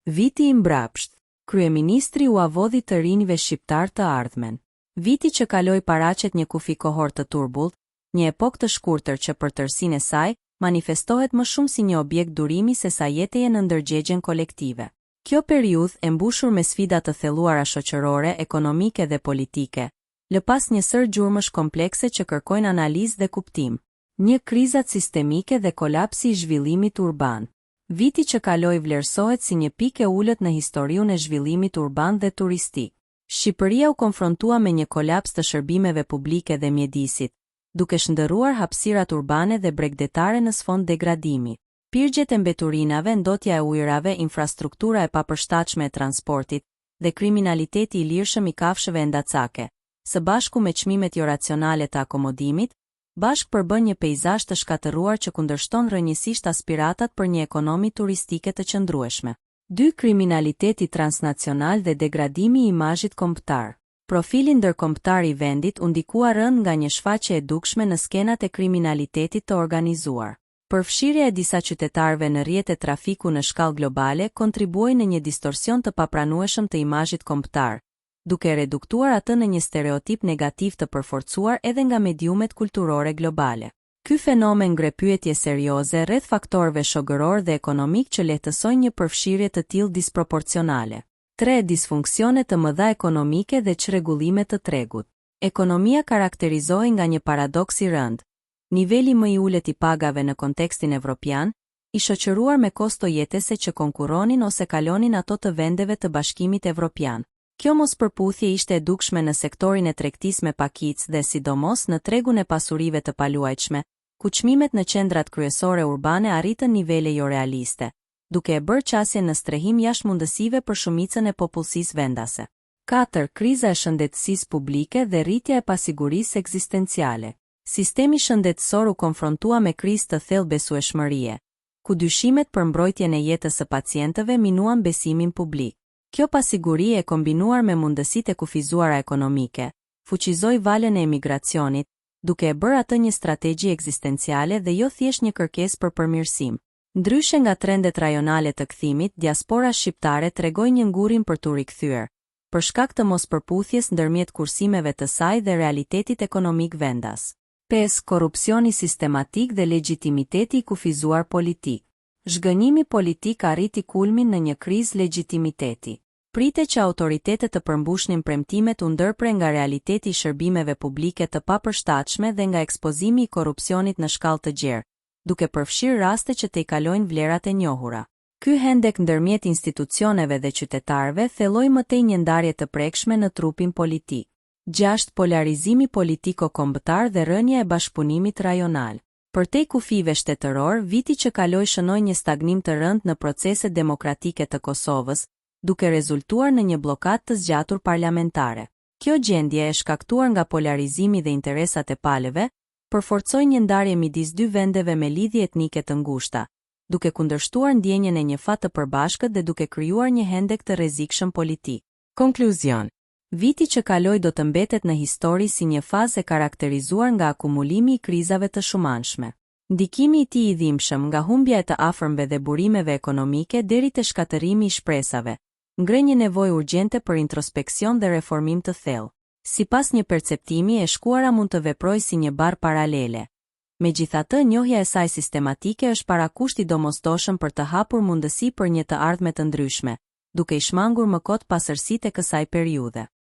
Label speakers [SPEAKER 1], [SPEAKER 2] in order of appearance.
[SPEAKER 1] Viti i mbrapsht. Kryeministri u avodhi të rinjve shqiptar të ardhmen. Viti që kaloi paraqet një kufi kohor të turbullt, një epokë të shkurtër që për tërsinë e saj manifestohet më shumë si një objekt durimi se sa jeteje në ndërgjegjen kolektive. Kjo periudhë e mbushur me sfida të thelluara shoqërore, ekonomike dhe politike, lë pas një sër gjurmësh komplekse që kërkojnë analizë dhe kuptim. Një krizat sistemike dhe kolapsi i zhvillimit urban. Viti që kaloi vlerësohet si një pikë e ulët në historinë e zhvillimit urban dhe turistik. Shqipëria u konfrontua me një kolaps të shërbimeve publike dhe mjedisit, duke shndërruar hapësirat urbane dhe bregdetare në sfond degradimi. Pirgjet e mbeturinave, ndotja e ujërave, infrastruktura e papërshtatshme e transportit dhe kriminaliteti i lirshëm i kafshëve endacake, së bashku me çmimet jo racionale të akomodimit, bashk përbën një peizazh të shkatëruar që kundërshton rrënjësisht aspiratat për një ekonomi turistike të qëndrueshme. 2. Kriminaliteti transnacional dhe degradimi i imazhit kombëtar. Profili ndërkombëtar i vendit u ndikua rënd nga një shfaqje e dukshme në skenat e kriminalitetit të organizuar. Përfshirja e disa qytetarëve në rrjetet trafiku në shkallë globale kontribuoi në një distorsion të papranueshëm të imazhit kombëtar, duke reduktuar atë në një stereotip negativ të përforcuar edhe nga mediumet kulturore globale. Ky fenomen ngre pyetje serioze rreth faktorëve shoqëror dhe ekonomik që lehtësojnë një përfshirje të tillë disproporcionale. 3. Disfunksione të mëdha ekonomike dhe çrregullime të tregut. Ekonomia karakterizohej nga një paradoks i rënd. Niveli më i ulët i pagave në kontekstin evropian, i shoqëruar me kosto jetese që konkurronin ose kalonin ato të vendeve të Bashkimit Evropian. Kjo mospërputhje ishte e dukshme në sektorin e tregtisë me pakicë dhe sidomos në tregun e pasurive të paluajtshme, ku çmimet në qendrat kryesore urbane arritën nivele jo realiste, duke e bërë qasjen në strehim jashtëmundësive për shumicën e popullsisë vendase. 4. Kriza e shëndetësisë publike dhe rritja e pasigurisë ekzistenciale. Sistemi shëndetësor u konfrontua me krizë të thellë besueshmërie, ku dyshimet për mbrojtjen e jetës së pacientëve minuan besimin publik. Kjo pasiguri e kombinuar me mundësitë e kufizuara ekonomike, fuqizoi valën e emigracionit, duke e bërë atë një strategji ekzistenciale dhe jo thjesht një kërkesë për përmirësim. Ndryshe nga trendet rajonale të kthimit, diaspora shqiptare tregoi një ngurrim për t'u rikthyer, për shkak të mospërputhjes ndërmjet kursimeve të saj dhe realitetit ekonomik vendas. 5. Korrupsioni sistematik dhe legitimiteti i kufizuar politik. Zhgënjimi politik arriti kulmin në një krizë legjitimiteti. Pritet që autoritetet të përmbushnin premtimet u ndërpre nga realiteti i shërbimeve publike të papërshtatshme dhe nga ekspozimi i korrupsionit në shkallë të gjerë, duke përfshirë raste që të i kalojnë vlerat e njohura. Ky hendek ndërmjet institucioneve dhe qytetarëve thelloi mëtej një ndarje të prekshme në trupin politik. 6. Polarizimi politiko-kombëtar dhe rënja e bashkëpunimit rajonal. Përtej kufive shtetëror, viti që kaloi shënoi një stagnim të rënd në proceset demokratike të Kosovës, duke rezultuar në një blokadë të zgjatur parlamentare. Kjo gjendje e shkaktuar nga polarizimi dhe interesat e palëve, përforcoi një ndarje midis dy vendeve me lidhje etnike të ngushta, duke kundërshtuar ndjenjen e një fat të përbashkët dhe duke krijuar një hendek të rrezikshëm politik. Konkluzion. Viti që kaloi do të mbetet në histori si një fazë e karakterizuar nga akumulimi i krizave të shumanshme. Ndikimi i tij i dhimbshëm nga humbja e të afërmve dhe burimeve ekonomike deri te shkatërimi i shpresave, ngre një nevojë urgjente për introspeksion dhe reformim të thellë. Sipas një perceptimi, e shkuara mund të veprojë si një barë paralele. Megjithatë, njohja e saj sistematike është parakusht i domosdoshëm për të hapur mundësi për një të ardhme të ndryshme, duke i shmangur më kot pasërsitë e kësaj periudhe.